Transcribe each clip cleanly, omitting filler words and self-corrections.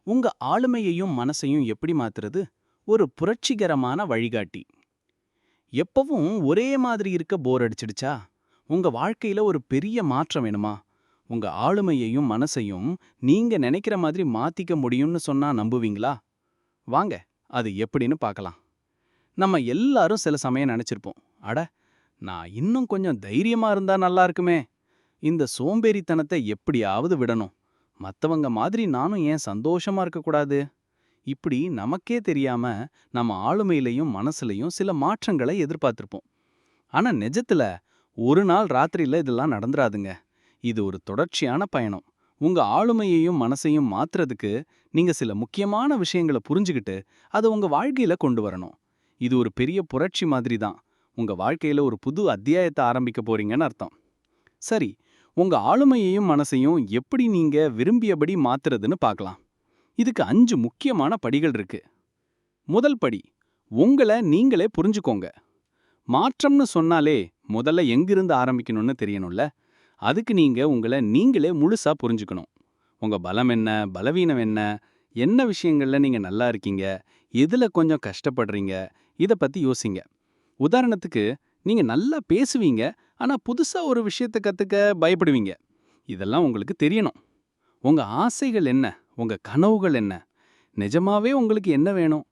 உங்க ஆளுமையையும் மனசையும் எப்படி மாத்துறது? ஒரு புரட்சிகரமான வழிகாட்டி. எப்பவும் ஒரே மாதிரி இருக்க போர் அடிச்சிடுச்சா? உங்க வாழ்க்கையில ஒரு பெரிய மாற்றம் வேணுமா? உங்க ஆளுமையையும் மனசையும் நீங்க நினைக்கிற மாதிரி மாத்திக்க முடியும்னு சொன்னா நம்புவீங்களா? வாங்க, அது எப்படின்னு பார்க்கலாம். நம்ம எல்லாரும் சில சமயம் நினைச்சிருப்போம். அட, நான் இன்னும் கொஞ்சம் தைரியமா இருந்தா நல்லா இருக்குமே. இந்த சோம்பேறித்தனத்தை எப்படியாவது விடணும். மத்தவங்க மாதிரி நானும் ஏன் சந்தோஷமா இருக்கக்கூடாது? இப்படி நமக்கே தெரியாம நம்ம ஆளுமையிலையும் மனசுலயும் சில மாற்றங்களை எதிர்பார்த்திருப்போம். ஆனா நிஜத்துல ஒரு நாள் ராத்திரியில இதெல்லாம் நடந்துராதுங்க. இது ஒரு தொடர்ச்சியான பயணம். உங்க ஆளுமையையும் மனசையும் மாத்துறதுக்கு நீங்க சில முக்கியமான விஷயங்களை புரிஞ்சுகிட்டு அதை உங்க வாழ்க்கையில கொண்டு வரணும். இது ஒரு பெரிய புரட்சி மாதிரி தான். உங்க வாழ்க்கையில ஒரு புது அத்தியாயத்தை ஆரம்பிக்க போறீங்கன்னு அர்த்தம். சரி, உங்க ஆளுமையையும் மனசையும் எப்படி நீங்க விரும்பியபடி மாத்துறதுன்னு பார்க்கலாம். இதுக்கு 5 முக்கியமான படிகள் இருக்கு. முதல் படி, உங்கள நீங்களே புரிஞ்சுக்கோங்க. மாற்றம்னு சொன்னாலே முதல்ல எங்கிருந்து ஆரம்பிக்கணும்னு தெரியணும்ல. அதுக்கு நீங்க உங்கள நீங்களே முழுசா புரிஞ்சுக்கணும். உங்க பலம் என்ன, பலவீனம் என்ன, என்ன விஷயங்கள்ல நீங்க நல்லா இருக்கீங்க, எதுல கொஞ்சம் கஷ்டப்படுறீங்க, இத பத்தி யோசிங்க. உதாரணத்துக்கு, நீங்க நல்லா பேசுவீங்க, ஆனா புதுசா ஒரு விஷயத்த கத்துக்க பயப்படுவீங்க. இதெல்லாம் உங்களுக்கு தெரியணும். உங்க ஆசைகள் என்ன, உங்க கனவுகள் என்ன, நிஜமாவே உங்களுக்கு என்ன வேணும்,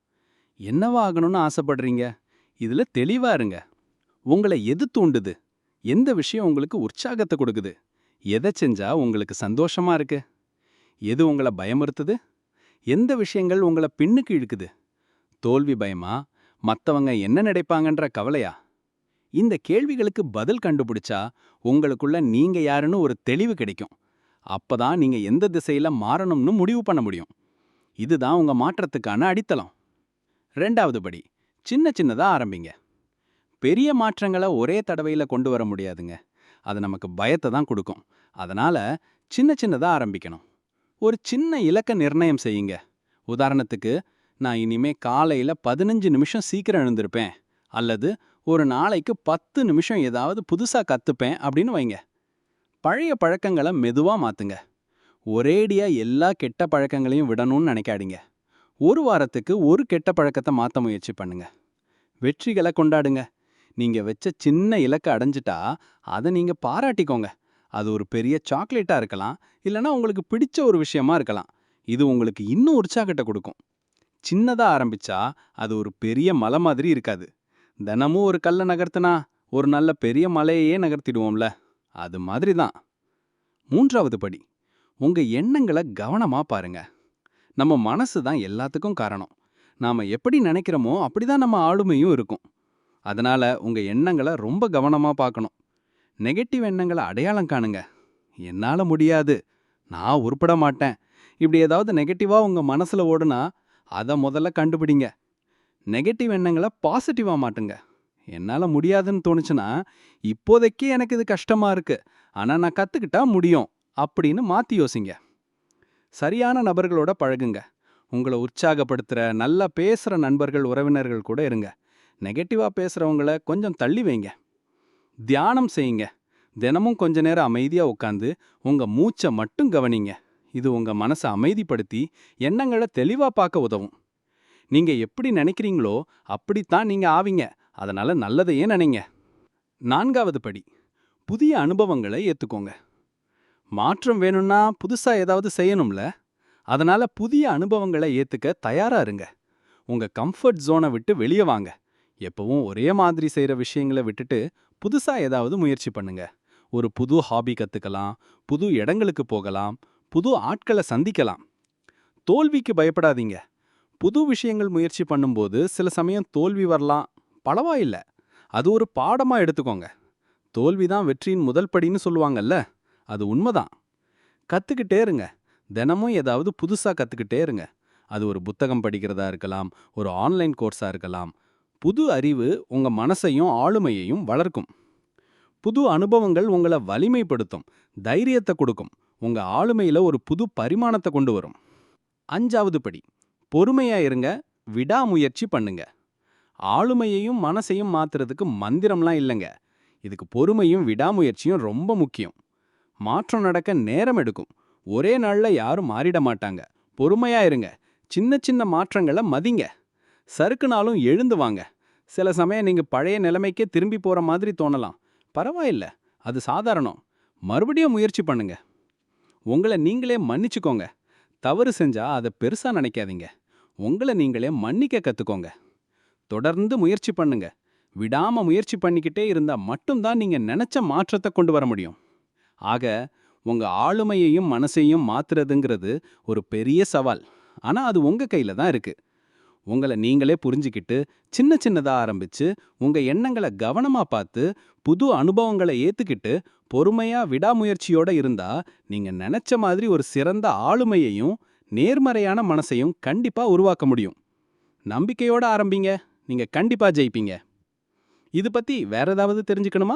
என்னவா ஆகணும்னு ஆசைப்படுறீங்க, இதுல தெளிவா இருங்க. உங்களை எது தூண்டுது, எந்த விஷயம் உங்களுக்கு உற்சாகத்தை கொடுக்குது, எதை செஞ்சா உங்களுக்கு சந்தோஷமா இருக்கு, எது உங்களை பயமுறுத்துது, எந்த விஷயங்கள் உங்களை பின்னுக்கு இழுக்குது, தோல்வி பயமா, மத்தவங்க என்ன நினைப்பாங்கன்ற கவலையா? இந்த கேள்விகளுக்கு பதில் கண்டுபிடிச்சா உங்களுக்குள்ள நீங்க யாருன்னு ஒரு தெளிவு கிடைக்கும். அப்பதான் நீங்க எந்த திசையில மாறணும்னு முடிவு பண்ண முடியும். இதுதான் உங்க மாற்றத்துக்கான அடித்தளம். 2வது படி, சின்ன சின்னதா ஆரம்பிங்க. பெரிய மாற்றங்களை ஒரே தடவையில கொண்டு வர முடியாதுங்க. அது நமக்கு பயத்தை தான் கொடுக்கும். அதனால சின்ன சின்னதா ஆரம்பிக்கணும். ஒரு சின்ன இலக்க நிர்ணயம் செய்யுங்க. உதாரணத்துக்கு, நான் இனிமே காலையில 15 நிமிஷம் சீக்கிரம் எழுந்திருப்பேன், அல்லது ஒரு நாளைக்கு 10 நிமிஷம் ஏதாவது புதுசா கத்துப்பேன் அப்படின்னு வைங்க. பழைய பழக்கங்களை மெதுவா மாத்துங்க. ஒரேடியா எல்லா கெட்ட பழக்கங்களையும் விடணும்னு நினைக்காதீங்க. ஒரு வாரத்துக்கு ஒரு கெட்ட பழக்கத்தை மாத்த முயற்சி பண்ணுங்க. வெற்றிகளை கொண்டாடுங்க. நீங்க வச்ச சின்ன இலக்க அடைஞ்சிட்டா அதை நீங்க பாராட்டிக்கோங்க. அது ஒரு பெரிய சாக்லேட்டா இருக்கலாம், இல்லனா உங்களுக்கு பிடிச்ச ஒரு விஷயமா இருக்கலாம். இது உங்களுக்கு இன்னும் உற்சாகத்தை கொடுக்கும். சின்னதா ஆரம்பிச்சா அது ஒரு பெரிய மலை மாதிரி இருக்காது. தினமும் ஒரு கல்லை நகர்த்தினா ஒரு நல்ல பெரிய மலையையே நகர்த்திடுவோம்ல, அது மாதிரி தான். 3வது படி, உங்க எண்ணங்களை கவனமா பாருங்க. நம்ம மனசு தான் எல்லாத்துக்கும் காரணம். நாம எப்படி நினைக்கிறோமோ அப்படிதான் நம்ம ஆளுமையும் இருக்கும். அதனால உங்க எண்ணங்களை ரொம்ப கவனமா பார்க்கணும். நெகட்டிவ் எண்ணங்களை அடையாளம் காணுங்க. என்னால முடியாது, நான் உருப்பட மாட்டேன், இப்படி ஏதாவது நெகட்டிவா உங்க மனசுல ஓடுனா அதை முதல்ல கண்டுபிடிங்க. நெகட்டிவ் எண்ணங்களை பாசிட்டிவா மாட்டுங்க. என்னால முடியாதுன்னு தோணுச்சுன்னா, இப்போதைக்கு எனக்கு இது கஷ்டமா இருக்கு, ஆனா நான் கத்துக்கிட்டா முடியும் அப்படின்னு மாத்தி யோசிங்க. சரியான நபர்களோட பழகுங்க. உங்களை உற்சாகப்படுத்துற, நல்லா பேசுற நண்பர்கள், உறவினர்கள் கூட இருங்க. நெகட்டிவா பேசுறவங்கள கொஞ்சம் தள்ளி வைங்க. தியானம் செய்யுங்க. தினமும் கொஞ்ச நேரம் அமைதியா உட்காந்து உங்க மூச்சை மட்டும் கவனிங்க. இது உங்க மனசை அமைதிப்படுத்தி எண்ணங்களை தெளிவா பார்க்க உதவும். நீங்க எப்படி நினைக்கிறீங்களோ அப்படித்தான் நீங்க ஆவீங்க. அதனால நல்லதையே நினைங்க. 4வது படி, புதிய அனுபவங்களை ஏத்துக்கோங்க. மாற்றம் வேணும்னா புதுசா ஏதாவது செய்யணும்ல. அதனால புதிய அனுபவங்களை ஏத்துக்க தயாரா இருங்க. உங்க கம்ஃபர்ட் ஜோனை விட்டு வெளியே வாங்க. எப்பவும் ஒரே மாதிரி செய்யற விஷயங்களை விட்டுட்டு புதுசா ஏதாவது முயற்சி பண்ணுங்க. ஒரு புது ஹாபி கத்துக்கலாம், புது இடங்களுக்கு போகலாம், புது ஆட்களை சந்திக்கலாம். தோல்விக்கு பயப்படாதீங்க. புது விஷயங்கள் முயற்சி பண்ணும்போது சில சமயம் தோல்வி வரலாம், பரவாயில்ல. அது ஒரு பாடமா எடுத்துக்கோங்க. தோல்விதான் வெற்றியின் முதல் படின்னு சொல்லுவாங்கல்ல, அது உண்மைதான். கத்துக்கிட்டே இருங்க. தினமும் ஏதாவது புதுசா கத்துக்கிட்டே இருங்க. அது ஒரு புத்தகம் படிக்கிறதா இருக்கலாம், ஒரு ஆன்லைன் கோர்ஸா இருக்கலாம். புது அறிவு உங்க மனசையும் ஆளுமையையும் வளர்க்கும். புது அனுபவங்கள் உங்களை வலிமைப்படுத்தும், தைரியத்தை கொடுக்கும், உங்க ஆளுமையில ஒரு புது பரிமாணத்தை கொண்டு வரும். 5வது படி, பொறுமையா இருங்க, விடாமுயற்சி பண்ணுங்க. ஆளுமையையும் மனசையும் மாத்துறதுக்கு மந்திரம்லாம் இல்லைங்க. இதுக்கு பொறுமையும் விடாமுயற்சியும் ரொம்ப முக்கியம். மாற்றம் நடக்க நேரம் எடுக்கும். ஒரே நாள்ல யாரும் மாறிட மாட்டாங்க. பொறுமையா இருங்க. சின்ன சின்ன மாற்றங்கள மதிங்க. சறுக்குனாலும் எழுந்து வாங்க. சில சமயம் நீங்க பழைய நிலைமைக்கே திரும்பி போற மாதிரி தோணலாம். பரவாயில்ல, அது சாதாரணம். மறுபடியும் முயற்சி பண்ணுங்க. உங்கள நீங்களே மன்னிச்சுக்கோங்க. தவறு செஞ்சா அத பெருசா நினைக்காதீங்க. உங்கள நீங்களே மன்னிக்க கத்துக்கோங்க. தொடர்ந்து முயற்சி பண்ணுங்க. விடாம முயற்சி பண்ணிக்கிட்டே இருந்தா மட்டும்தான் நீங்க நெனச்ச மாற்றத்த கொண்டு வர முடியும். ஆக, உங்க ஆளுமையையும் மனசையும் மாத்துறதுங்கிறது ஒரு பெரிய சவால். ஆனா அது உங்க கையில தான் இருக்கு. உங்கள நீங்களே புரிஞ்சுக்கிட்டு, சின்ன சின்னதா ஆரம்பிச்சு, உங்க எண்ணங்கள கவனமா பார்த்து, புது அனுபவங்கள ஏத்துக்கிட்டு, பொறுமையா விடாமுயற்சியோட இருந்தா, நீங்க நெனச்ச மாதிரி ஒரு சிறந்த ஆளுமையையும், நேர்மறையான மனசையும் கண்டிப்பா உருவாக்க முடியும். நம்பிக்கையோட ஆரம்பிங்க. நீங்க கண்டிப்பா ஜெயிப்பீங்க. இது பத்தி வேற ஏதாவது தெரிஞ்சுக்கணுமா?